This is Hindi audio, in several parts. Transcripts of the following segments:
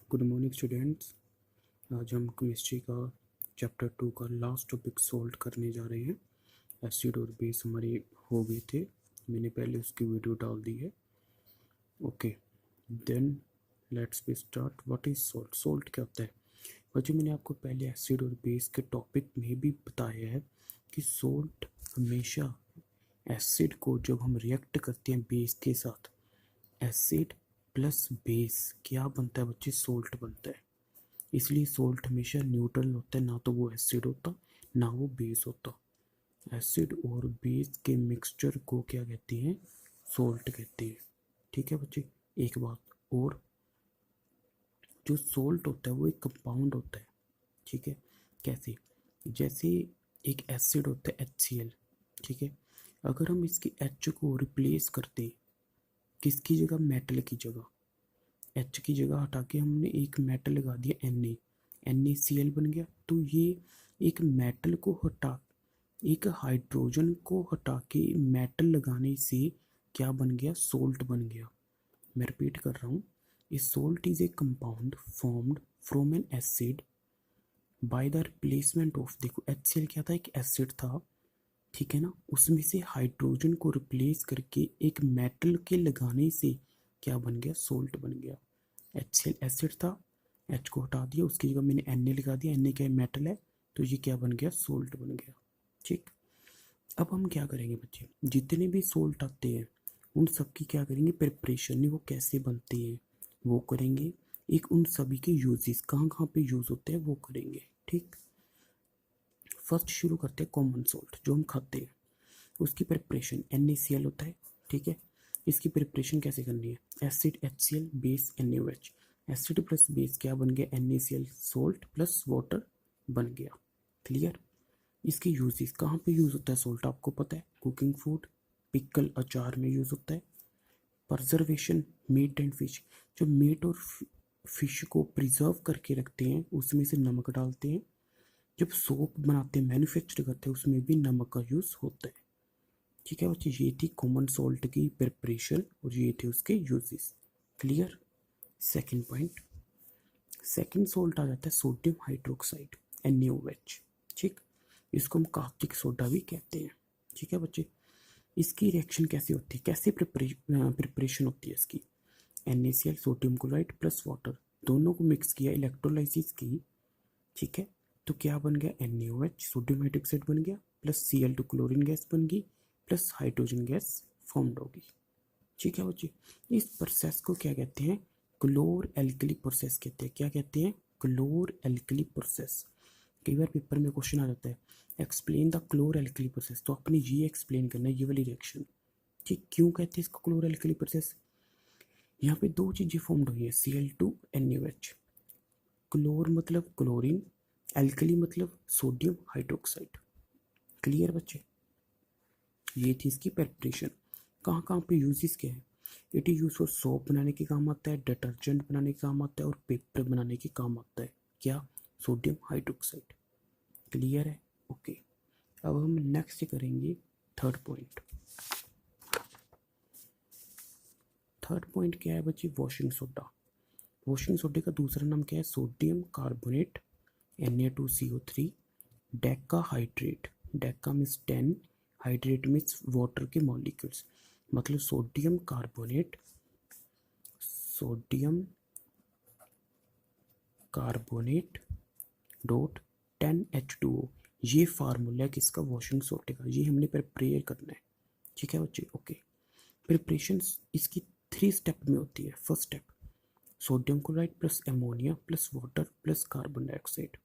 Good morning students. आज हम केमिस्ट्री का चैप्टर 2 का लास्ट टॉपिक सोल्व करने जा रहे हैं। एसिड और बेस हमारे हो गए थे, मैंने पहले उसकी वीडियो डाल दी है। Okay, then let's be start. What is salt? Salt क्या होता है बच्चों? मैंने आपको पहले एसिड और बेस के टॉपिक में भी बताया है कि सोल्ट हमेशा एसिड को जब हम रिएक्ट करते हैं बेस के साथ, एसिड प्लस बेस क्या बनता है बच्चे? सोल्ट बनता है। इसलिए सोल्ट हमेशा न्यूट्रल होता है, ना तो वो एसिड होता ना वो बेस होता। एसिड और बेस के मिक्सचर को क्या कहते हैं? सोल्ट कहते हैं। ठीक है बच्चे, एक बात और, जो सोल्ट होता है वो एक कंपाउंड होता है। ठीक है, कैसे? जैसे एक एसिड होता है HCl, ठीक है, अगर हम इसकी H को रिप्लेस करते, किसकी जगह? मेटल की जगह। H की जगह हटा के हमने एक मेटल लगा दिया NaCl बन गया। तो ये एक मेटल को हटा, एक हाइड्रोजन को हटा के मेटल लगाने से क्या बन गया? सोल्ट बन गया। मैं रिपीट कर रहा हूँ, a salt is a compound formed from an acid by the replacement of, देखो HCl क्या था? एक एसिड था, ठीक है ना, उसमें से हाइड्रोजन को रिप्लेस करके एक मेटल के लगाने से क्या बन गया? सोल्ट बन गया। HCl एसिड था, H को हटा दिया, उसकी जगह मैंने Na लगा दिया, Na क्या मेटल है, तो ये क्या बन गया? सोल्ट बन गया। ठीक, अब हम क्या करेंगे बच्चे? जितने भी सोल्ट आते हैं उन सब की क्या करेंगे? प्रिपरेशन, वो कैसे बनते हैं वो करेंगे। एक उन सभी के यूजेस कहाँ कहाँ पे यूज होते हैं वो करेंगे। ठीक, फर्स्ट शुरू करते हैं कॉमन सोल्ट जो हम खाते हैं, उसकी प्रिपरेशन NaCl होता है। ठीक है, इसकी प्रिपरेशन कैसे करनी है? Acid HCl, base NaOH, acid plus base क्या बन गया? NaCl, सोल्ट प्लस वाटर बन गया। क्लियर? इसके यूजेस कहाँ पे यूज होता है सोल्ट? आपको पता है, कुकिंग फूड, पिकल, अचार में यूज होता है। प्रिजर्वेशन, मीट एंड फिश, जब मीट और फिश को प्रिजर्व करके रखते हैं उसमें से नमक डालते हैं। जब सोप बनाते हैं, मैन्युफैक्चर करते हैं, उसमें भी नमक का यूज होता है। ठीक है बच्चे, ये थी कॉमन सॉल्ट की प्रिपरेशन और ये थे उसके uses. Clear? Second point, second salt आ जाता है सोडियम हाइड्रोक्साइड, NaOH। ठीक, इसको हम कास्टिक सोडा भी कहते हैं। ठीक है बच्चे, इसकी रिएक्शन कैसे होती है? कैसे प्रिपरेशन होती है इसकी? NaCl, sodium chloride plus water, दोनों को मिक्स किया, इलेक्ट्रोलाइसिस की। ठीक है, तो क्या बन गया? NaOH, सोडियम हाइड्रोक्साइड बन गया, प्लस Cl2 क्लोरीन गैस बन गई, प्लस हाइड्रोजन गैस फॉर्म्ड होगी। ठीक है बच्चे, इस प्रोसेस को क्या कहते हैं? क्लोर एल्कली प्रोसेस कहते हैं। क्या कहते हैं? क्लोर एल्कली प्रोसेस। कई बार पेपर में क्वेश्चन आ जाता है, एक्सप्लेन द क्लोर एल्कली प्रोसेस, तो आपने ये एक्सप्लेन करना है, ये वाली रिएक्शन। ठीक, क्यों कहते हैं इसको क्लोर एल्कली प्रोसेस? यहाँ पे दो चीजें फॉर्म्ड हुई है, Cl2 NaOH। क्लोर मतलब क्लोरीन, एल्कली मतलब सोडियम हाइड्रोक्साइड। क्लियर बच्चे? ये थी इसकी प्रिपरेशन। कहाँ कहाँ पे यूजेस क्या है? It is use for soap बनाने के काम आता है, डिटर्जेंट बनाने के काम आता है और पेपर बनाने के काम आता है। क्या? Sodium hydroxide. क्लियर है? ओके, अब हम नेक्स्ट करेंगे थर्ड पॉइंट। थर्ड पॉइंट क्या है बच्चे? Washing soda. वॉशिंग सोडे का दूसरा नाम क्या है? Sodium carbonate, Na2CO3, Deka hydrate. Deka means 10, hydrate means water के मॉलिक्यूल्स, मतलब sodium carbonate, sodium carbonate dot 10H2O, ये फार्मूला है किसका? वॉशिंग सोडे का। ये हमने प्रिपेयर करना है। ठीक है बच्चे? ओके, प्रिपरेशन इसकी 3 स्टेप में होती है। First step, sodium chloride plus ammonia plus water plus carbon dioxide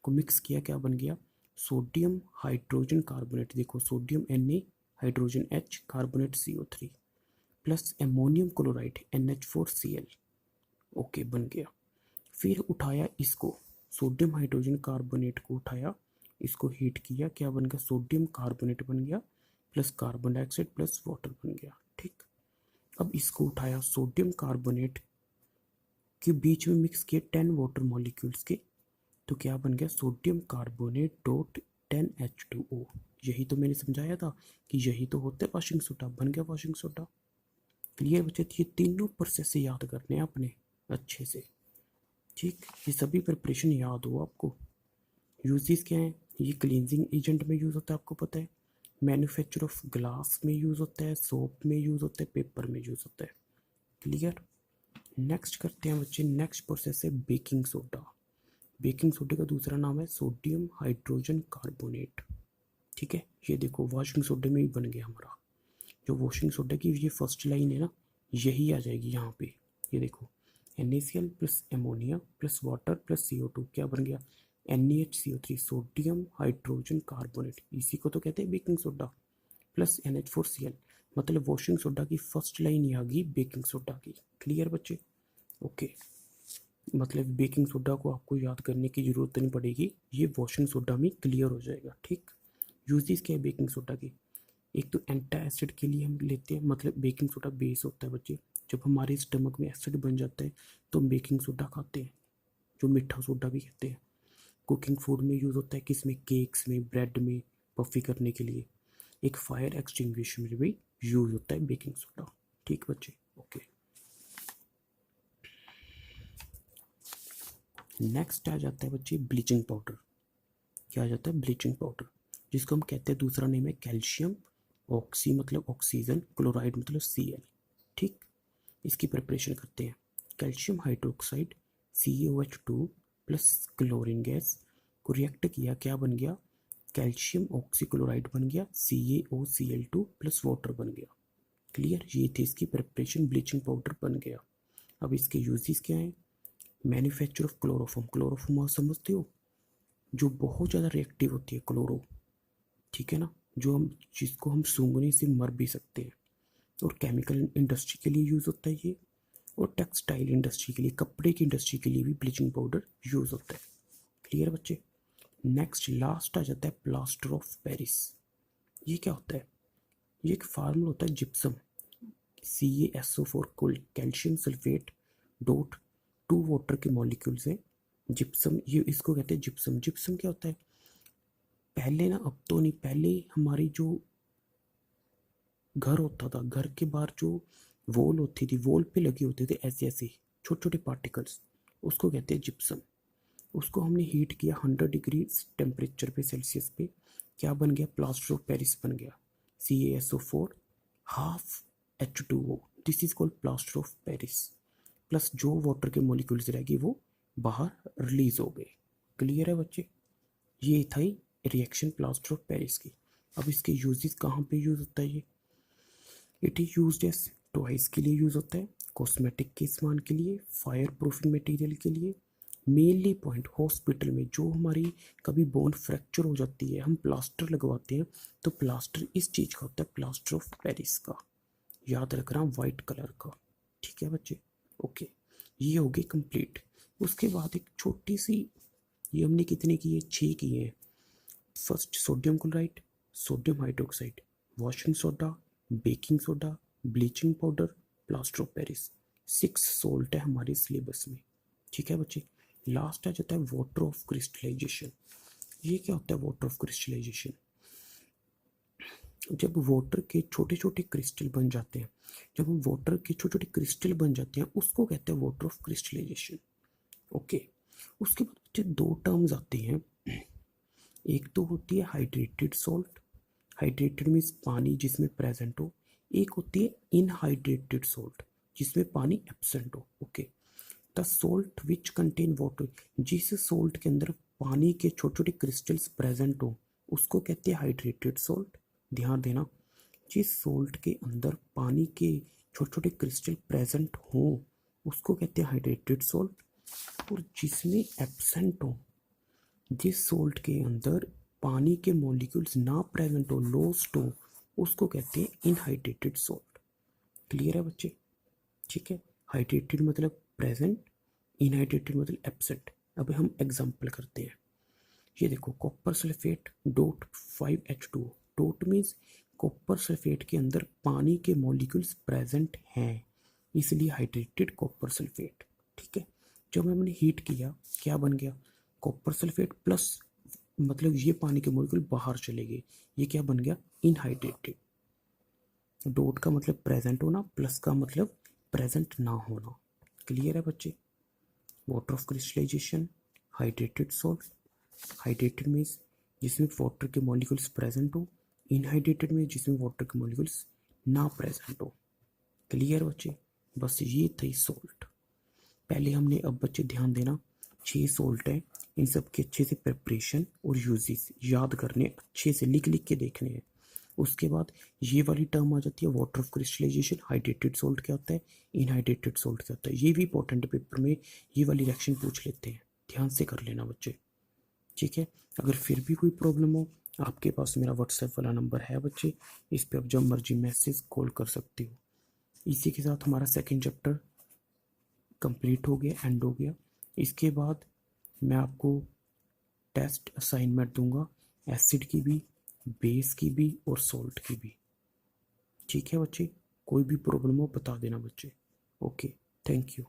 को मिक्स किया, क्या बन गया? Sodium hydrogen carbonate. देखो, sodium Na, hydrogen H, carbonate CO3 plus ammonium chloride NH4Cl। Okay, बन गया। फिर उठाया इसको, सोडियम हाइड्रोजन कार्बोनेट को उठाया, इसको हीट किया, क्या बन गया? सोडियम कार्बोनेट बन गया plus carbon dioxide plus water बन गया। ठीक, अब इसको उठाया, सोडियम कार्बोनेट के बीच में मिक्स किए 10 वाटर मॉलिक्यूल्स के, तो क्या बन गया? Sodium carbonate dot 10H2O। यही तो मैंने समझाया था कि यही तो होता है वॉशिंग सोडा। बन गया वॉशिंग सोडा। क्लियर बच्चे? ये तीनों प्रोसेस से याद करने हैं आपने अच्छे से। ठीक, ये सभी प्रिपरेशन याद हो आपको। यूजेस क्या है, ये क्लींजिंग एजेंट में यूज़ होता है, आपको पता है। मैन्युफैक्चर ऑफ ग्लास में यूज़ होता है, सोप में यूज़ होता है, पेपर में यूज़ होता है। क्लियर। नेक्स्ट करते हैं बच्चे, नेक्स्ट प्रोसेस है बेकिंग सोडा। बेकिंग सोडे का दूसरा नाम है सोडियम हाइड्रोजन कार्बोनेट। ठीक है, ये देखो वॉशिंग सोडे में ही बन गया हमारा। जो वॉशिंग सोडा की ये फर्स्ट लाइन है ना, यही आ जाएगी यहाँ पे। ये देखो NaCl plus ammonia plus water plus CO2 क्या बन गया, NaHCO3 सोडियम हाइड्रोजन कार्बोनेट। इसी को तो कहते हैं बेकिंग सोडा। प्लस NH4Cl, मतलब वॉशिंग सोडा की फर्स्ट लाइन ही आ गई बेकिंग सोडा की। क्लियर बच्चे। ओके, मतलब बेकिंग सोडा को आपको याद करने की ज़रूरत नहीं पड़ेगी, ये वॉशिंग सोडा में क्लियर हो जाएगा। ठीक, यूजेस क्या है बेकिंग सोडा की। एक तो एंटा एसिड के लिए हम लेते हैं, मतलब बेकिंग सोडा बेस होता है बच्चे। जब हमारे स्टमक में एसिड बन जाता है तो हम बेकिंग सोडा खाते हैं, जो मीठा सोडा भी कहते हैं। कुकिंग फूड में यूज़ होता है, किसमें, केक्स में, ब्रेड में, पफी करने के लिए। एक फायर एक्सटिंग्विशर में भी यूज़ होता है बेकिंग सोडा। ठीक बच्चे, ओके। नेक्स्ट आ जाता है बच्चे ब्लीचिंग पाउडर। क्या आ जाता है, ब्लीचिंग पाउडर, जिसको हम कहते हैं दूसरा नेम है कैल्शियम ऑक्सी, मतलब ऑक्सीजन, क्लोराइड मतलब Cl। ठीक, इसकी प्रिपरेशन करते हैं। Calcium hydroxide CaOH2 plus chlorine gas को रिएक्ट किया, क्या बन गया, कैल्शियम ऑक्सीक्लोराइड बन गया, CaOCl2 प्लस वाटर बन गया। क्लियर, ये थी इसकी प्रिपरेशन, ब्लीचिंग पाउडर बन गया। अब इसके यूजेस क्या हैं। मैन्युफैक्चर ऑफ क्लोरोफॉर्म, क्लोरोफॉर्म आप समझते हो, जो बहुत ज़्यादा रिएक्टिव होती है क्लोरो। ठीक है ना, जो हम, जिसको हम सूंघने से मर भी सकते हैं। और केमिकल इंडस्ट्री के लिए यूज़ होता है ये, और टेक्सटाइल इंडस्ट्री के लिए, कपड़े की इंडस्ट्री के लिए भी ब्लीचिंग पाउडर यूज़ होता है। क्लियर बच्चे। नेक्स्ट लास्ट आ जाता है प्लास्टर ऑफ पेरिस। ये क्या होता है, ये एक फार्मूला होता है gypsum, CaSO4 calcium sulphate dot 2 water के मॉलिक्यूल्स हैं जिप्सम, ये इसको कहते हैं जिप्सम। जिप्सम क्या होता है, पहले ना, अब तो नहीं, पहले हमारी जो घर होता था, घर के बाहर जो वॉल होती थी, वॉल पे लगे होते थे ऐसे ऐसे छोटे छोटे पार्टिकल्स, उसको कहते हैं जिप्सम। उसको हमने हीट किया 100 डिग्री टेम्परेचर पे, सेल्सियस पे, क्या बन गया, प्लास्टर ऑफ पेरिस बन गया, CaSO4 half H2O, this is called plaster of Paris. Plus जो वाटर के मॉलिक्यूल्स रह गए वो बाहर रिलीज हो गए। क्लियर है बच्चे, ये था ही रिएक्शन प्लास्टर ऑफ पेरिस की। अब इसके यूजेस कहाँ पे यूज होता है ये, it is used as toys के लिए यूज होता है, कॉस्मेटिक के सामान के लिए, फायर प्रूफिंग मटेरियल के लिए। मेनली पॉइंट हॉस्पिटल में, जो हमारी कभी बोन फ्रैक्चर हो जाती है, हम प्लास्टर लगवाते हैं, तो प्लास्टर इस चीज़ का होता है, प्लास्टर ऑफ पेरिस का। याद रख रहा हूँ, वाइट कलर का। ठीक है बच्चे, ओके, ये हो गई कंप्लीट। उसके बाद एक छोटी सी, ये हमने कितने किए, 6 किए हैं। First sodium chloride, sodium hydroxide, washing soda, baking soda, bleaching powder, plaster of Paris. 6 salt है हमारे सिलेबस में। ठीक है बच्चे, लास्ट आ जाता है वाटर ऑफ क्रिस्टलाइजेशन। ये क्या होता है वाटर ऑफ क्रिस्टलाइजेशन, जब वाटर के छोटे छोटे क्रिस्टल बन जाते हैं, जब हम वाटर के छोटे छोटे क्रिस्टल बन जाते हैं, उसको कहते हैं वाटर ऑफ क्रिस्टलाइजेशन। ओके, उसके बाद बच्चे 2 टर्म्स आते हैं। एक तो होती है हाइड्रेटेड सॉल्ट, हाइड्रेटेड मीन्स पानी जिसमें प्रेजेंट हो। एक होती है इनहाइड्रेटेड सॉल्ट, जिसमें पानी एब्सेंट हो। Okay, the salt which contain water, जिस सॉल्ट के अंदर पानी के छोटे छोटे क्रिस्टल्स प्रेजेंट हो, उसको कहते हैं हाइड्रेटेड सॉल्ट। ध्यान देना, जिस सॉल्ट के अंदर पानी के छोटे छोटे क्रिस्टल प्रेजेंट हो, उसको कहते हैं हाइड्रेटेड सॉल्ट। और जिसमें एब्सेंट हो, जिस सॉल्ट के अंदर पानी के मॉलिक्यूल्स ना प्रेजेंट हो, लॉस्ट हो, उसको कहते हैं इनहाइड्रेटेड सॉल्ट। क्लियर है बच्चे। ठीक है, हाइड्रेटेड मतलब प्रेजेंट, इनहाइड्रेटेड मतलब एब्सेंट। अब हम एग्जांपल करते हैं। ये देखो, copper sulphate dot 5H2O, dot means copper sulphate के अंदर पानी के मॉलिक्यूल्स प्रेजेंट हैं, इसलिए हाइड्रेटेड कॉपर सल्फेट। ठीक है, जब हमने हीट किया, क्या बन गया, कॉपर सल्फेट प्लस, मतलब ये पानी के मॉलिक्यूल बाहर चले गए, ये क्या बन गया, इनहाइड्रेटेड। डॉट का मतलब प्रेजेंट होना, प्लस का मतलब प्रेजेंट ना होना। क्लियर है बच्चे। Water of crystallization, hydrated salt. Hydrated means जिसमें वाटर के मॉलिक्यूल्स प्रेजेंट हो, इनहाइड्रेटेड में जिसमें वाटर के मॉलिक्यूल्स ना प्रेजेंट हो। क्लियर बच्चे? बस ये थी सॉल्ट। पहले हमने, अब बच्चे ध्यान देना, 6 सॉल्ट है, इन सब के अच्छे से प्रिपरेशन और यूजेस याद करने, अच्छे से लिख लिख के देखने हैं। उसके बाद ये वाली टर्म आ जाती है water of crystallization. Hydrated salt क्या होता है, इनहाइड्रेटेड सॉल्ट क्या होता है, ये भी इंपॉर्टेंट पेपर में ये वाली रिएक्शन पूछ लेते हैं, ध्यान से कर लेना बच्चे। ठीक है, अगर फिर भी कोई प्रॉब्लम हो, आपके पास मेरा व्हाट्सएप वाला नंबर है बच्चे, इस पर आप जब मर्जी मैसेज कॉल कर सकते हो। इसी के साथ हमारा सेकेंड चैप्टर कंप्लीट हो गया, एंड हो गया। इसके बाद मैं आपको टेस्ट असाइनमेंट दूंगा, एसिड की भी, बेस की भी और सॉल्ट की भी। ठीक है बच्चे, कोई भी प्रॉब्लम हो बता देना बच्चे। Okay, thank you.